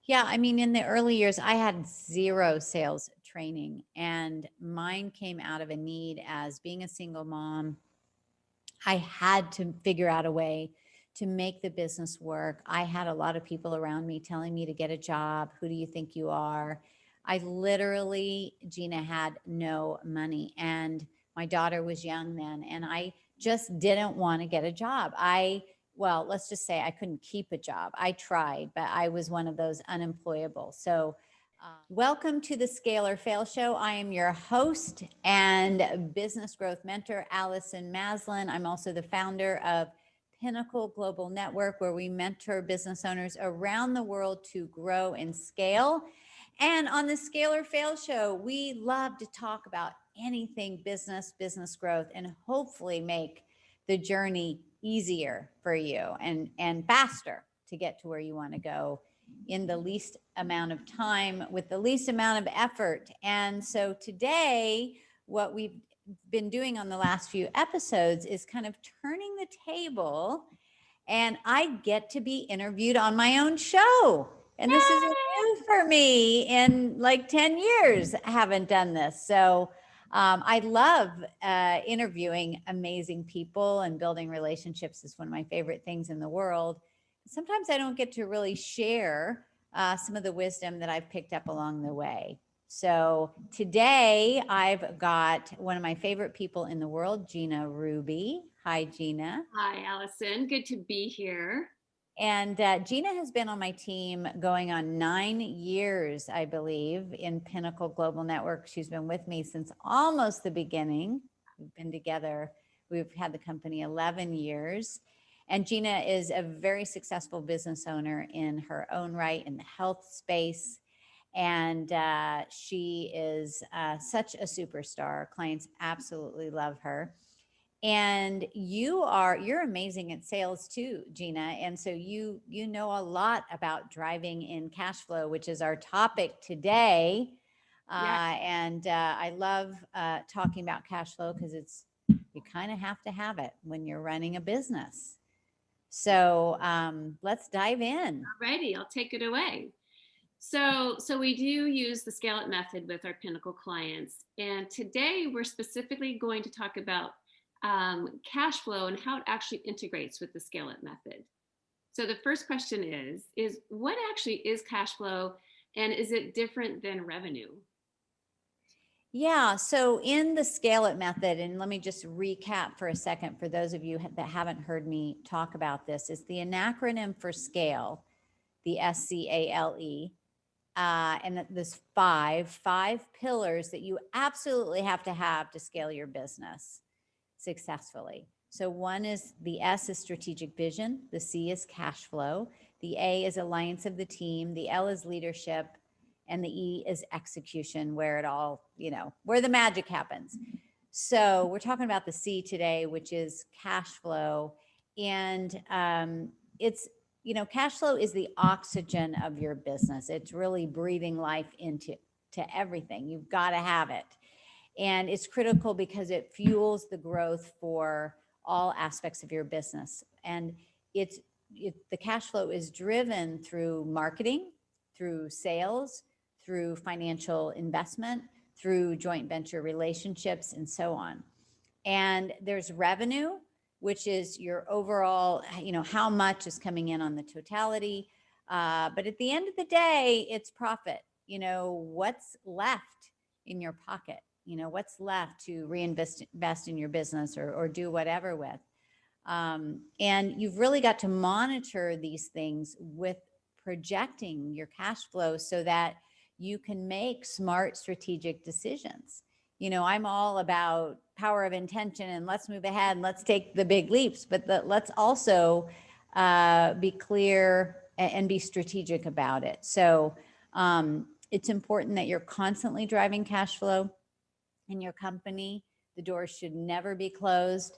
Yeah, I mean, in the early years, I had zero sales training, and mine came out of a need as being a single mom. I had to figure out a way to make the business work. I had a lot of people around me telling me to get a job. Who do you think you are? I literally, Gina, had no money, and my daughter was young then, and I just didn't want to get a job. Well, let's just say I couldn't keep a job. I tried, but I was one of those unemployable. So, welcome to the Scale or Fail Show. I am your host and business growth mentor, Allison Maslan. I'm also the founder of Pinnacle Global Network, where we mentor business owners around the world to grow and scale. And on the Scale or Fail Show, we love to talk about anything business, business growth, and hopefully make the journey easier for you and faster to get to where you want to go in the least amount of time with the least amount of effort. And so today, what we've been doing on the last few episodes is kind of turning the table, and I get to be interviewed on my own show. And this is new for me in like 10 years. I haven't done this. So I love interviewing amazing people, and building relationships is one of my favorite things in the world. Sometimes I don't get to really share some of the wisdom that I've picked up along the way. So today I've got one of my favorite people in the world, Gina Ruby. Hi, Gina. Hi, Allison. Good to be here. And Gina has been on my team going on 9 years, I believe, in Pinnacle Global Network. She's been with me since almost the beginning. We've been together. We've had the company 11 years. And Gina is a very successful business owner in her own right in the health space. And she is such a superstar. Clients absolutely love her. And you're amazing at sales too, Gina. And so you know a lot about driving in cash flow, which is our topic today. Yes. I love talking about cash flow because you kind of have to have it when you're running a business. So let's dive in. Alrighty, I'll take it away. So we do use the Scale It method with our Pinnacle clients. And today we're specifically going to talk about cash flow and how it actually integrates with the Scale It method. So the first question is what actually is cash flow, and is it different than revenue? Yeah. So in the Scale It method, and let me just recap for a second for those of you that haven't heard me talk about this, is the acronym for scale, the SCALE. And there's five pillars that you absolutely have to scale your business successfully. So one is the S is strategic vision, the C is cash flow, the A is alliance of the team, the L is leadership, and the E is execution, where it all, where the magic happens. So we're talking about the C today, which is cash flow. And it's, cash flow is the oxygen of your business. It's really breathing life into everything. You've got to have it. And it's critical because it fuels the growth for all aspects of your business. And the cash flow is driven through marketing, through sales, through financial investment, through joint venture relationships, and so on. And there's revenue, which is your overall, how much is coming in on the totality. But at the end of the day, it's profit. What's left in your pocket? What's left to invest in your business or do whatever with. And you've really got to monitor these things with projecting your cash flow so that you can make smart strategic decisions. I'm all about power of intention and let's move ahead and let's take the big leaps, but let's also be clear and be strategic about it. So it's important that you're constantly driving cash flow in your company. The doors should never be closed.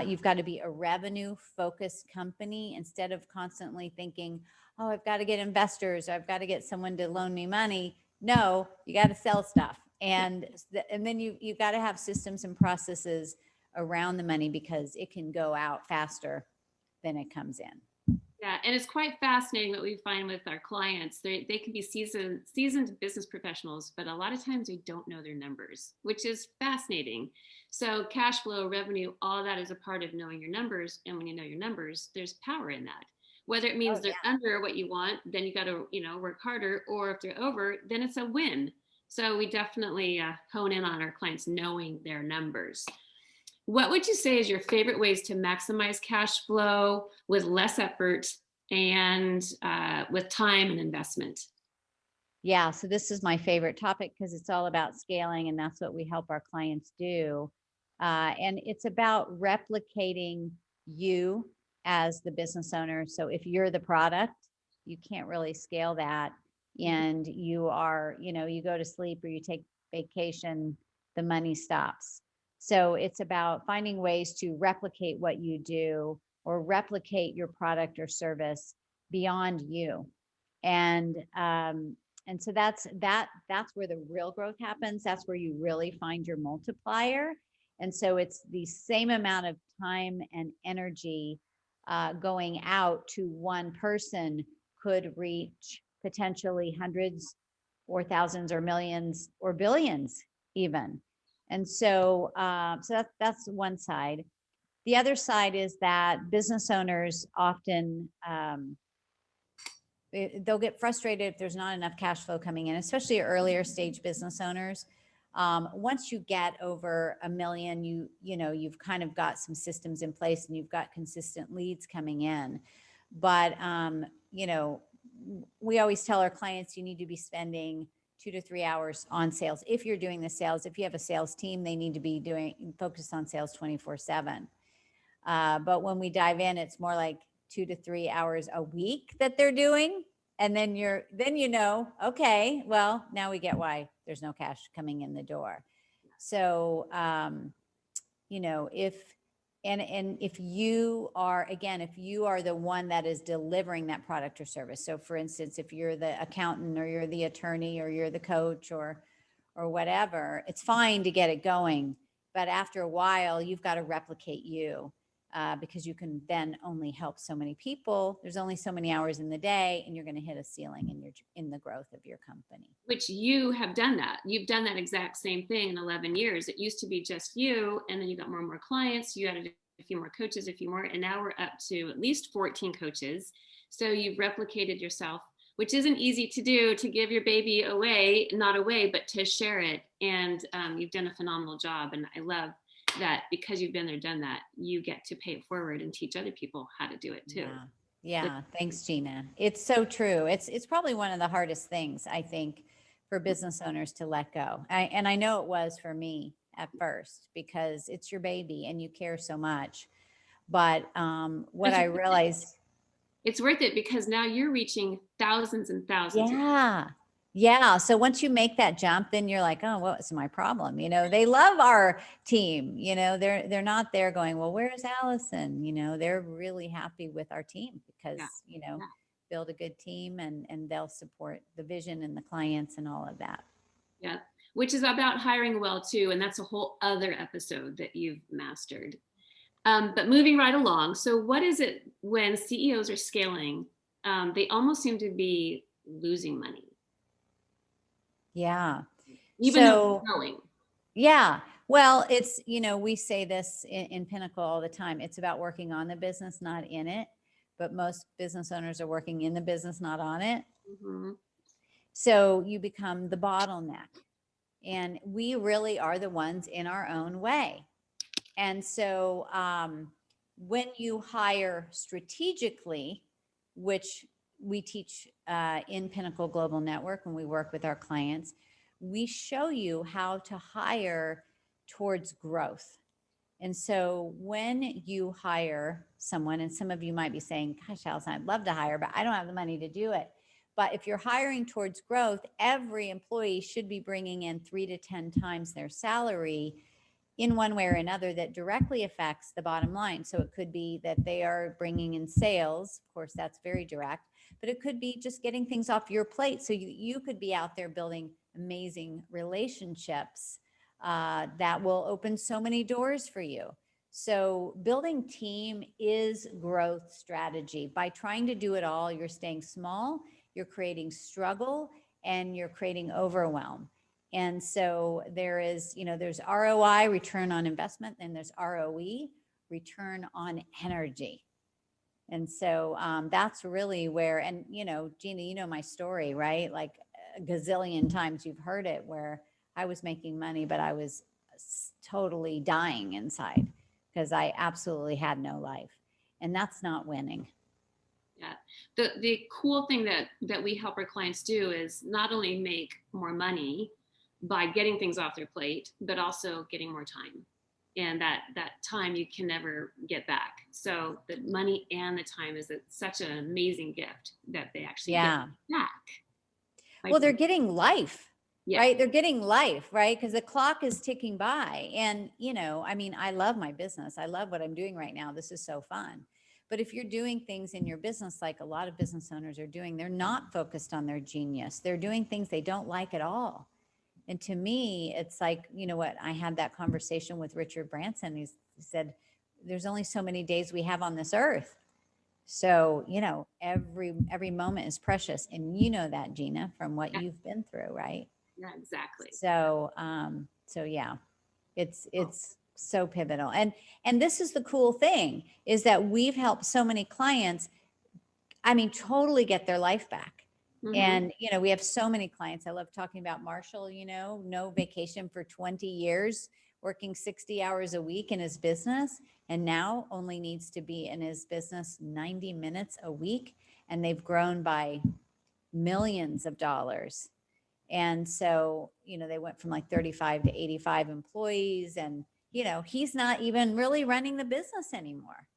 You've got to be a revenue focused company instead of constantly thinking, oh, I've got to get investors, or I've got to get someone to loan me money. No, you got to sell stuff. And then you've got to have systems and processes around the money because it can go out faster than it comes in. Yeah, and it's quite fascinating what we find with our clients. They can be seasoned business professionals, but a lot of times they don't know their numbers, which is fascinating. So cash flow, revenue, all that is a part of knowing your numbers. And when you know your numbers, there's power in that. Whether it Oh means they're yeah. under what you want, then you got to, work harder, or if they're over, then it's a win. So we definitely hone in on our clients knowing their numbers. What would you say is your favorite ways to maximize cash flow with less effort and with time and investment? Yeah, so this is my favorite topic because it's all about scaling, and that's what we help our clients do. And it's about replicating you as the business owner. So if you're the product, you can't really scale that. And you are, you go to sleep or you take vacation, the money stops. So it's about finding ways to replicate what you do or replicate your product or service beyond you. And and so that's where the real growth happens. That's where you really find your multiplier. And so it's the same amount of time and energy going out to one person could reach potentially hundreds or thousands or millions or billions even. And so that's one side. The other side is that business owners often they'll get frustrated if there's not enough cash flow coming in, especially earlier stage business owners. Once you get over a million, you've kind of got some systems in place and you've got consistent leads coming in. But we always tell our clients you need to be spending 2 to 3 hours on sales. If you're doing the sales, if you have a sales team, they need to be focused on sales 24/7. But when we dive in, it's more like 2 to 3 hours a week that they're doing. And then okay, well, now we get why there's no cash coming in the door. So, if, and if you are, again, if you are the one that is delivering that product or service. So for instance, if you're the accountant or you're the attorney or you're the coach or whatever, it's fine to get it going. But after a while, you've got to replicate you. Because you can then only help so many people. There's only so many hours in the day, and you're going to hit a ceiling in the growth of your company. Which you have done that. You've done that exact same thing in 11 years. It used to be just you, and then you got more and more clients. You added a few more coaches, a few more, and now we're up to at least 14 coaches. So you've replicated yourself, which isn't easy to do, to give your baby away, not away, but to share it. And you've done a phenomenal job. And I love that because you've been there, done that, you get to pay it forward and teach other people how to do it too. Yeah. Thanks, Gina. It's so true. It's probably one of the hardest things, I think, for business owners to let go. And I know it was for me at first because it's your baby and you care so much. But what I realized, it's worth it because now you're reaching thousands and thousands. Yeah. So once you make that jump, then you're like, oh, what's my problem? They love our team. They're not there going, well, where's Allison? They're really happy with our team because, build a good team and they'll support the vision and the clients and all of that. Yeah. Which is about hiring well too. And that's a whole other episode that you've mastered. But moving right along. So what is it when CEOs are scaling? They almost seem to be losing money. Yeah. Even though they're growing. Yeah. Well, it's, we say this in Pinnacle all the time. It's about working on the business, not in it. But most business owners are working in the business, not on it. Mm-hmm. So you become the bottleneck. And we really are the ones in our own way. And so when you hire strategically, which we teach in Pinnacle Global Network when we work with our clients, we show you how to hire towards growth. And so when you hire someone, and some of you might be saying, gosh, Allison, I'd love to hire, but I don't have the money to do it. But if you're hiring towards growth, every employee should be bringing in 3 to 10 times their salary in one way or another that directly affects the bottom line. So it could be that they are bringing in sales. Of course, that's very direct, but it could be just getting things off your plate. So you could be out there building amazing relationships that will open so many doors for you. So building team is growth strategy. By trying to do it all, you're staying small, you're creating struggle, and you're creating overwhelm. And so there is, there's ROI, return on investment, and there's ROE, return on energy. And so that's really where, and Gina, my story, right? Like a gazillion times you've heard it, where I was making money, but I was totally dying inside because I absolutely had no life. And that's not winning. Yeah. The cool thing that we help our clients do is not only make more money by getting things off their plate, but also getting more time. And that time you can never get back. So the money and the time is such an amazing gift that they actually get back. Well, they're getting life. Yeah. Right? They're getting life, right? Because the clock is ticking by. And, I love my business. I love what I'm doing right now. This is so fun. But if you're doing things in your business, like a lot of business owners are doing, they're not focused on their genius. They're doing things they don't like at all. And to me, it's like, what, I had that conversation with Richard Branson. He said, there's only so many days we have on this earth. So, every moment is precious. And that, Gina, from what you've been through, right? Yeah, exactly. So, yeah, it's so pivotal. And this is the cool thing, is that we've helped so many clients, totally get their life back. Mm-hmm. And, we have so many clients. I love talking about Marshall, no vacation for 20 years, working 60 hours a week in his business, and now only needs to be in his business 90 minutes a week. And they've grown by millions of dollars. And so, they went from like 35 to 85 employees, and, he's not even really running the business anymore.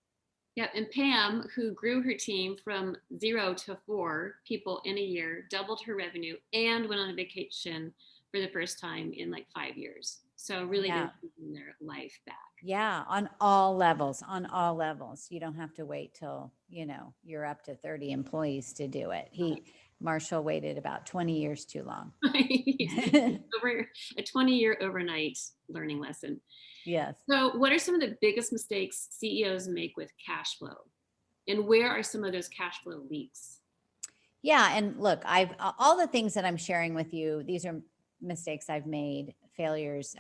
Yeah, and Pam, who grew her team from 0 to 4 people in a year, doubled her revenue, and went on a vacation for the first time in like 5 years. So really been taking their life back. Yeah, on all levels, You don't have to wait till, you're up to 30 employees to do it. Marshall waited about 20 years too long. Over a 20-year overnight learning lesson. Yes. So what are some of the biggest mistakes CEOs make with cash flow? And where are some of those cash flow leaks? Yeah. And look, all the things that I'm sharing with you, these are mistakes I've made, failures.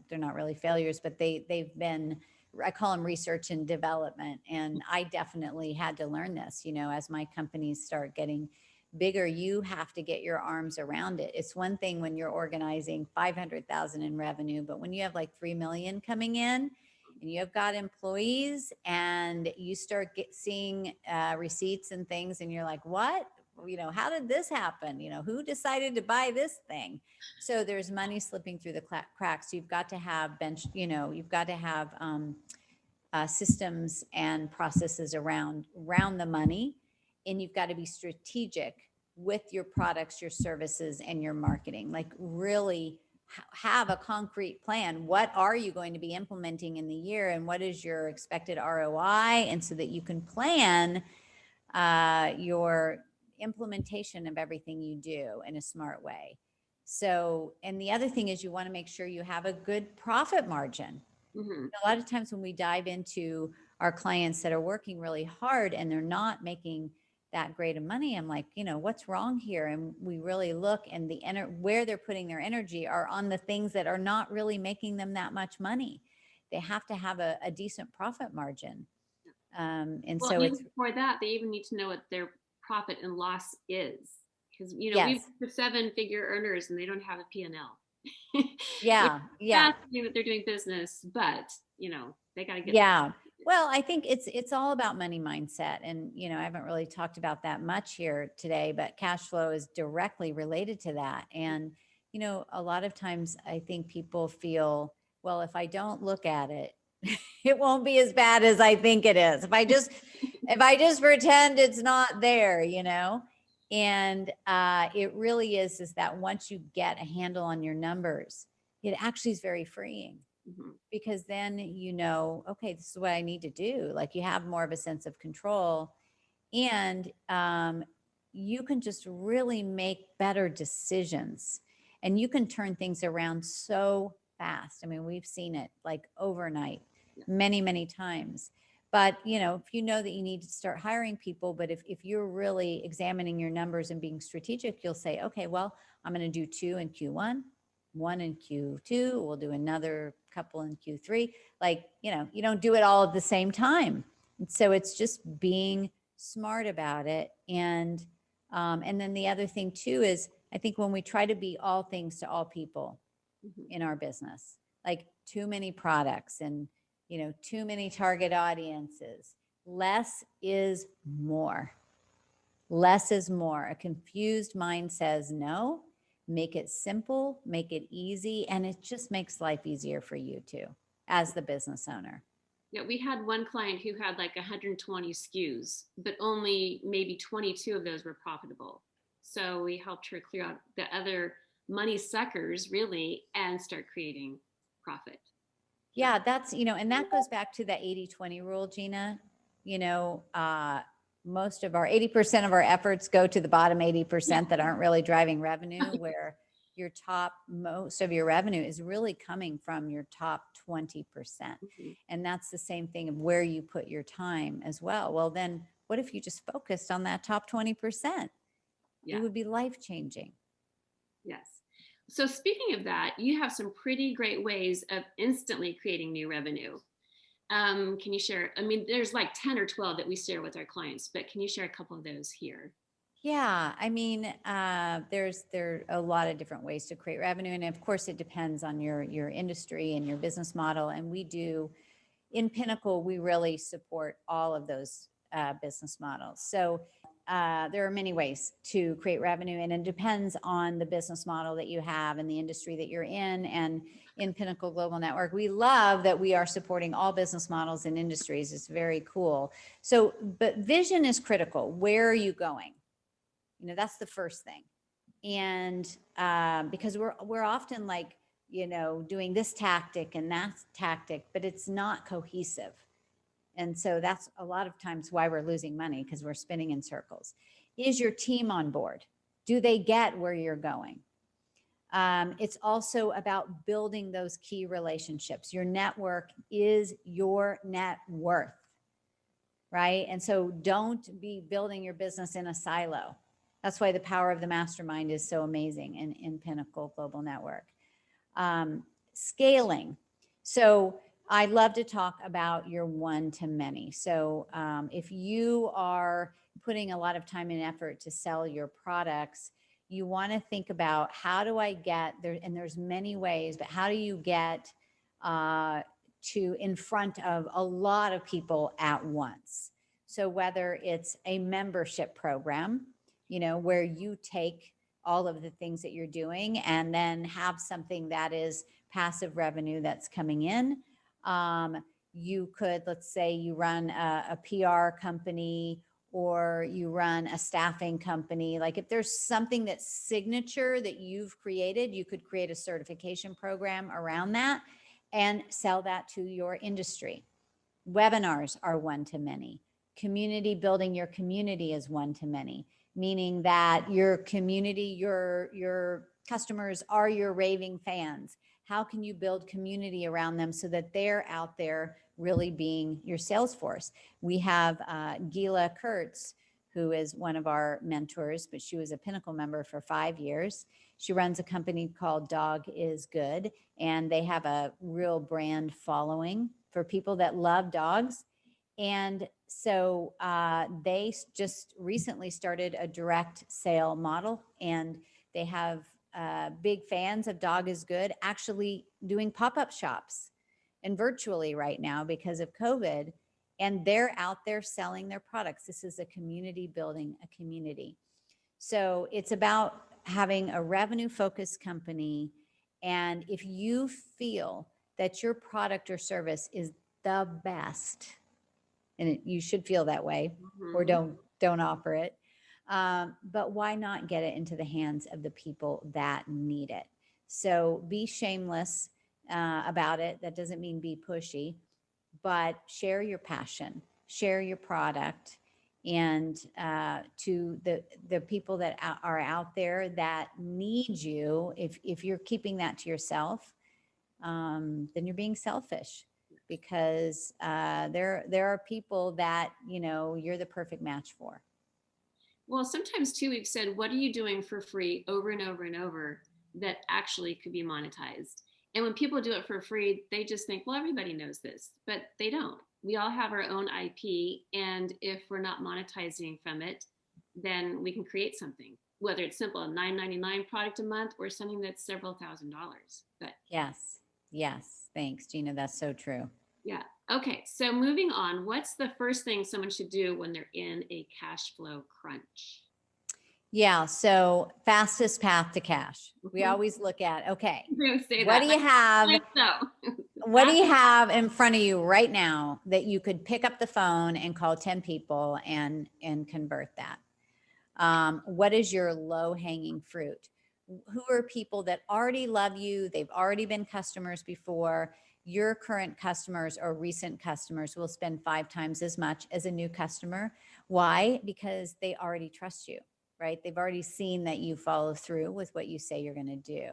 They're not really failures, but they've been, I call them research and development. And I definitely had to learn this, as my companies start getting bigger, you have to get your arms around it. It's one thing when you're organizing 500,000 in revenue, but when you have like 3 million coming in and you have got employees and you start seeing receipts and things, and you're like, what? How did this happen? Who decided to buy this thing? So there's money slipping through the cracks. You've got to have you've got to have systems and processes around the money. And you've got to be strategic with your products, your services, and your marketing. Like really have a concrete plan. What are you going to be implementing in the year, and what is your expected ROI? And so that you can plan your implementation of everything you do in a smart way. So, and the other thing is you want to make sure you have a good profit margin. Mm-hmm. A lot of times when we dive into our clients that are working really hard and they're not making that great of money, I'm like, what's wrong here? And we really look, and where they're putting their energy are on the things that are not really making them that much money. They have to have a decent profit margin. And well, so even before that, they even need to know what their profit and loss is. Because, yes. we've 7-figure earners and they don't have a P&L. Yeah. Yeah. Fascinating that they're doing business, but, they got to get. Yeah. Well, I think it's all about money mindset. And, I haven't really talked about that much here today, but cash flow is directly related to that. And, a lot of times I think people feel, well, if I don't look at it, it won't be as bad as I think it is. If I just pretend it's not there, and it really is that once you get a handle on your numbers, it actually is very freeing. Mm-hmm. Because then, okay, this is what I need to do. Like you have more of a sense of control, and you can just really make better decisions, and you can turn things around so fast. I mean, we've seen it like overnight. many, many times. But, you know, if you know that you need to start hiring people, but if you're really examining your numbers and being strategic, you'll say, okay, well, I'm going to do 2 in Q1, 1 in Q2, we'll do another couple in Q3. Like, you know, you don't do it all at the same time. And so it's just being smart about it. And then the other thing too is, I think when we try to be all things to all people in our business, like too many products and, you know, too many target audiences, less is more. Less is more. A confused mind says no. Make it simple, make it easy, and it just makes life easier for you too, as the business owner. Yeah, we had one client who had like 120 SKUs, but only maybe 22 of those were profitable. So we helped her clear out the other money suckers really and start creating profit. Yeah, that's, you know, and that goes back to the 80-20 rule, Gina. You know, most of our 80% of our efforts go to the bottom 80% that aren't really driving revenue, where your top, most of your revenue is really coming from your top 20%. And that's the same thing of where you put your time as well. Well, then what if you just focused on that top 20%? It would be life changing. Yes. So speaking of that, you have some pretty great ways of instantly creating new revenue. Can you share? I mean, there's like 10 or 12 that we share with our clients, but can you share a couple of those here? Yeah, I mean, there are a lot of different ways to create revenue, and of course, it depends on your industry and your business model. And we do, in Pinnacle, we really support all of those business models. So there are many ways to create revenue, and it depends on the business model that you have and the industry that you're in. And in Pinnacle Global Network, we love that we are supporting all business models and industries. It's very cool. So, but vision is critical. Where are you going? You know, that's the first thing. And because we're often like, you know, doing this tactic and that tactic, but it's not cohesive. And so that's a lot of times why we're losing money, because we're spinning in circles. Is your team on board? Do they get where you're going? It's also about building those key relationships. Your network is your net worth, right? And so don't be building your business in a silo. That's why the power of the mastermind is so amazing in Pinnacle Global Network. Scaling. So I love to talk about your one-to-many. So if you are putting a lot of time and effort to sell your products, you want to think about, how do I get there? And there's many ways, but how do you get to in front of a lot of people at once? So whether it's a membership program, you know, where you take all of the things that you're doing and then have something that is passive revenue that's coming in. You could, let's say you run a PR company, or you run a staffing company. Like if there's something that's signature that you've created, you could create a certification program around that and sell that to your industry. Webinars are one-to-many. Community building your community is one-to-many, meaning that your community, your customers are your raving fans. How can you build community around them so that they're out there really being your sales force? We have Gila Kurtz, who is one of our mentors, but she was a Pinnacle member for 5 years. She runs a company called Dog is Good, and they have a real brand following for people that love dogs. And so they just recently started a direct sale model, and they have big fans of Dog is Good actually doing pop-up shops and virtually right now because of COVID. And they're out there selling their products. This is a community building a community. So it's about having a revenue focused company. And if you feel that your product or service is the best, and you should feel that way, or don't offer it. But why not get it into the hands of the people that need it? So be shameless about it. That doesn't mean be pushy, but share your passion, share your product, and to the people that are out there that need you. If you're keeping that to yourself, then you're being selfish. because there are people that, you know, you're the perfect match for. Well, sometimes too, we've said, what are you doing for free over and over and over that actually could be monetized? And when people do it for free, they just think, well, everybody knows this, but they don't. We all have our own IP. And if we're not monetizing from it, then we can create something, whether it's simple, a $9.99 product a month or something that's several $1,000s. But Yes. Yes. Thanks, Gina. That's so true. yeah. Okay. So moving on, what's the first thing someone should do when they're in a cash flow crunch? Yeah. So fastest path to cash. We Mhm. always look at, okay, Don't say what that. do you have? Like so. What do you have in front of you right now that you could pick up the phone and call 10 people and convert that? What is your low hanging fruit? Who are people that already love you? They've already been customers before. Your current customers or recent customers will spend 5 times as much as a new customer. Why? Because they already trust you, right? They've already seen that you follow through with what you say you're going to do.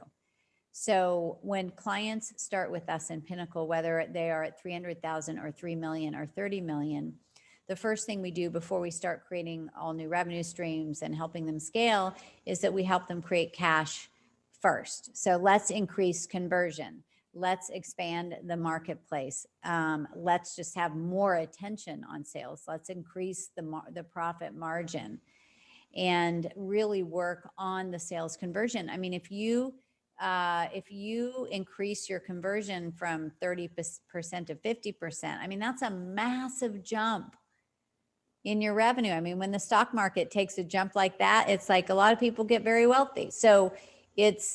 So when clients start with us in Pinnacle, whether they are at 300,000 or 3 million or 30 million, the first thing we do before we start creating all new revenue streams and helping them scale is that we help them create cash first. So let's increase conversion. Let's expand the marketplace. Let's just have more attention on sales. Let's increase the profit margin and really work on the sales conversion. I mean, if you increase your conversion from 30% to 50%, I mean, that's a massive jump in your revenue. I mean, when the stock market takes a jump like that, it's like a lot of people get very wealthy. So it's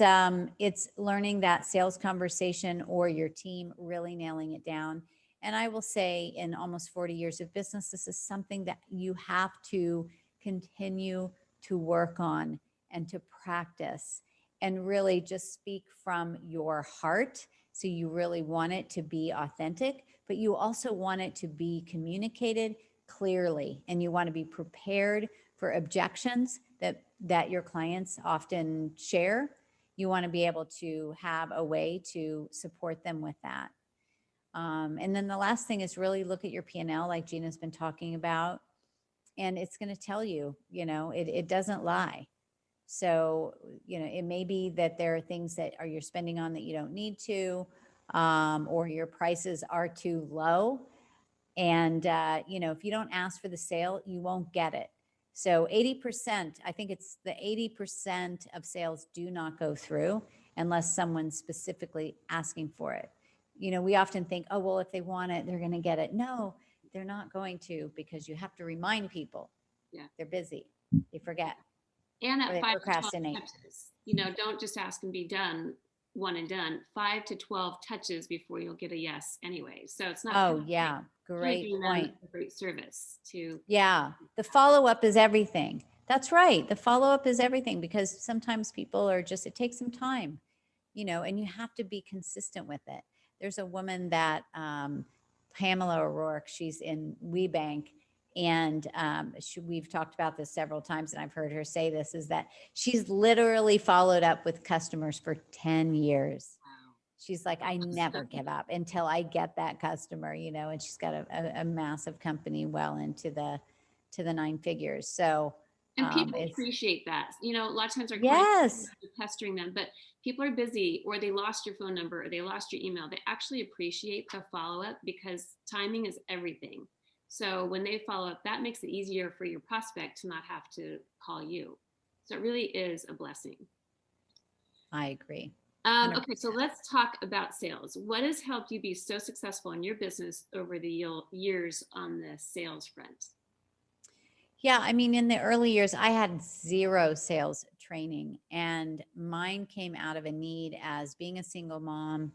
learning that sales conversation or your team really nailing it down. And I will say, in almost 40 years of business, this is something that you have to continue to work on and to practice and really just speak from your heart. So you really want it to be authentic, but you also want it to be communicated clearly, and you want to be prepared for objections that your clients often share. You want to be able to have a way to support them with that. And then the last thing is really look at your P&L, like Gina's been talking about, and it's going to tell you, you know, it doesn't lie. So, you know, it may be that there are things that you're spending on that you don't need to, or your prices are too low. And, you know, if you don't ask for the sale, you won't get it. So 80%, I think it's the 80% of sales do not go through unless someone's specifically asking for it. You know, we often think, oh, well, if they want it, they're going to get it. No, they're not going to, because you have to remind people. Yeah. They're busy. They forget. And Or at they 5 to 12 procrastinate. touches, you know, don't just ask and be done, one and done. 5 to 12 touches before you'll get a yes anyway. So it's not. Oh, yeah. Really Great doing them point. a great service to. Yeah. The follow-up is everything. That's right. The follow-up is everything, because sometimes people are just, it takes some time, you know, and you have to be consistent with it. There's a woman that, Pamela O'Rourke, she's in WeBank, and we've talked about this several times, and I've heard her say this, is that she's literally followed up with customers for 10 years. Wow. She's like, I never give up until I get that customer, you know, and she's got a massive company well into the 9 figures. So And people it's, appreciate that. You know, a lot of times our clients yes, are pestering them, but people are busy, or they lost your phone number, or they lost your email. They actually appreciate the follow up because timing is everything. So when they follow up, that makes it easier for your prospect to not have to call you. So it really is a blessing. I agree. Okay, so let's talk about sales. What has helped you be so successful in your business over the years on the sales front? Yeah, I mean, in the early years, I had zero sales training, and mine came out of a need as being a single mom.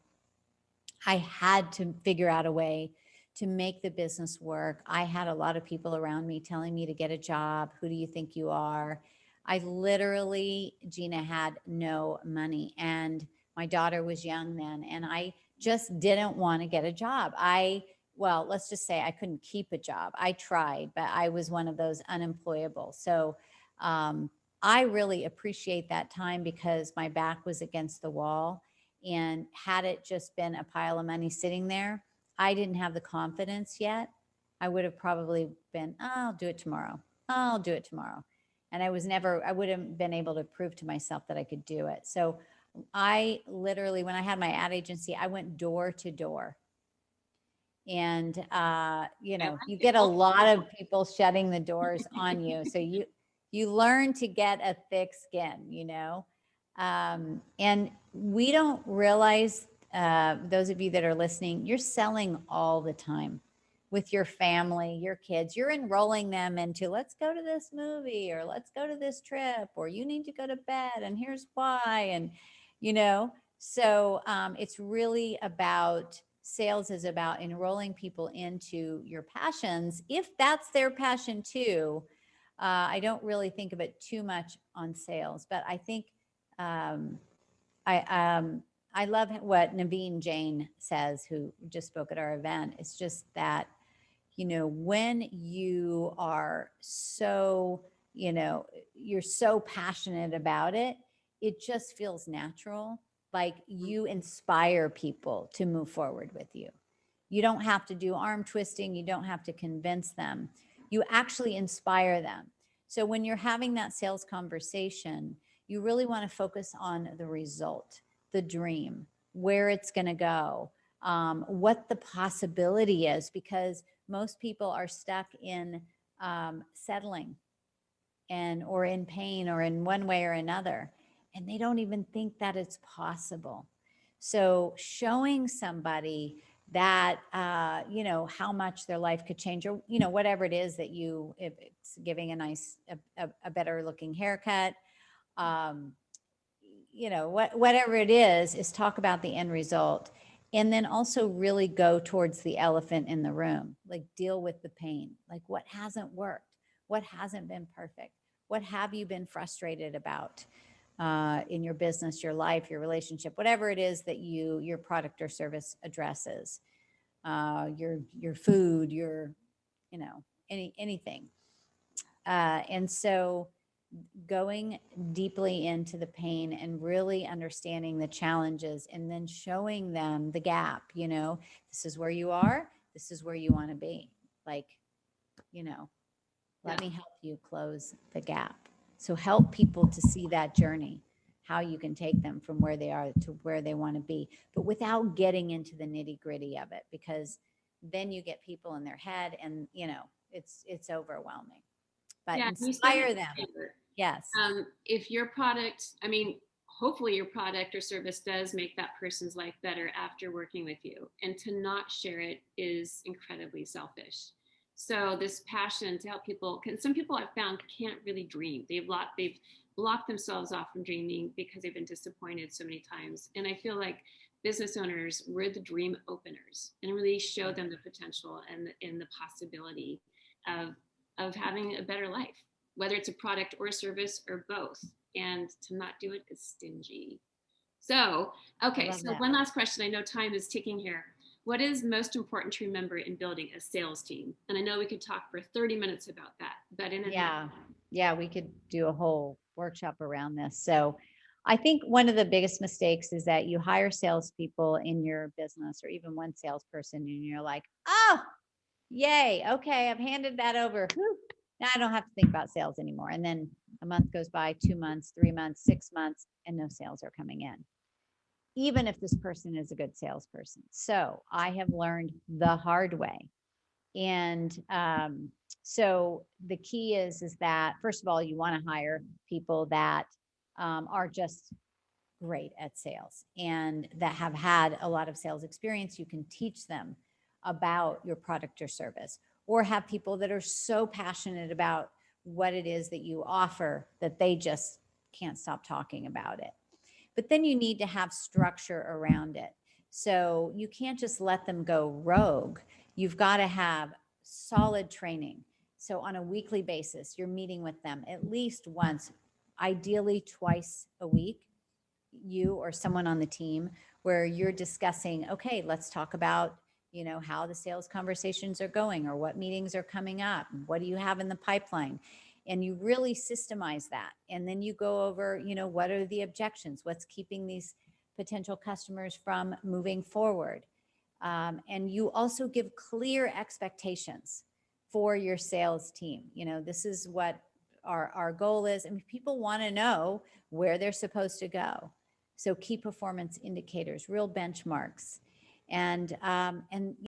I had to figure out a way to make the business work. I had a lot of people around me telling me to get a job. Who do you think you are? I literally, Gina, had no money, and my daughter was young then, and I just didn't want to get a job. Well, let's just say I couldn't keep a job. I tried, but I was one of those unemployable. So I really appreciate that time, because my back was against the wall. And had it just been a pile of money sitting there, I didn't have the confidence yet, I would have probably been, "Oh, I'll do it tomorrow. I'll do it tomorrow." And I wouldn't been able to prove to myself that I could do it. So I literally, when I had my ad agency, I went door to door. And, you I know, like you it. get a lot of people shutting the doors on you. So you learn to get a thick skin, you know? And we don't realize, those of you that are listening, you're selling all the time with your family, your kids. You're enrolling them into, let's go to this movie, or let's go to this trip, or you need to go to bed and here's why. And, you know, so it's really about, sales is about enrolling people into your passions, if that's their passion too. I don't really think of it too much on sales, but I think, um, I I love what Naveen Jain says, who just spoke at our event. It's just that, you know, when you are so, you know, you're so passionate about it, it just feels natural. Like you inspire people to move forward with you. You don't have to do arm twisting. You don't have to convince them. You actually inspire them. So when you're having that sales conversation, you really want to focus on the result, the dream, where it's going to go, what the possibility is, because most people are stuck in settling and or in pain or in one way or another, and they don't even think that it's possible. So showing somebody that, you know, how much their life could change, or, you know, whatever it is that you, if it's giving a nice, a better looking haircut, um, you know, whatever it is talk about the end result. And then also really go towards the elephant in the room, like deal with the pain, like what hasn't worked, what hasn't been perfect, what have you been frustrated about, in your business, your life, your relationship, whatever it is that your product or service addresses, your food, your, you know, anything. And so going deeply into the pain and really understanding the challenges, and then showing them the gap, you know, this is where you are, this is where you want to be. Like, you know, let me help you close the gap. So help people to see that journey, how you can take them from where they are to where they want to be, but without getting into the nitty gritty of it, because then you get people in their head and, you know, it's overwhelming. But Yeah, you said it inspire them. earlier. Yes. If your product, I mean, hopefully your product or service does make that person's life better after working with you. And to not share it is incredibly selfish. So this passion to help people, because some people I've found can't really dream. They've blocked themselves off from dreaming because they've been disappointed so many times. And I feel like business owners, we're the dream openers and really show them the potential and the possibility of having a better life, whether it's a product or a service or both. And to not do it is stingy. So, okay, so That. one last question. I know time is ticking here. What is most important to remember in building a sales team? And I know we could talk for 30 minutes about that, but in a Yeah, we could do a whole workshop around this. So I think one of the biggest mistakes is that you hire salespeople in your business, or even one salesperson, and you're like, oh, yay, okay, I've handed that over. Whew. Now I don't have to think about sales anymore. And then a month goes by, 2 months, 3 months, 6 months, and no sales are coming in, even if this person is a good salesperson. So I have learned the hard way. And so the key is that, first of all, you want to hire people that are just great at sales and that have had a lot of sales experience. You can teach them about your product or service, or have people that are so passionate about what it is that you offer that they just can't stop talking about it. But then you need to have structure around it. So you can't just let them go rogue. You've got to have solid training. So on a weekly basis, you're meeting with them at least once, ideally twice a week, you or someone on the team, where you're discussing, okay, let's talk about, you know, how the sales conversations are going, or what meetings are coming up, what do you have in the pipeline, and you really systemize that. And then you go over, you know, what are the objections, what's keeping these potential customers from moving forward. And you also give clear expectations for your sales team. You know, this is what our goal is. I mean, people want to know where they're supposed to go. So key performance indicators, real benchmarks. And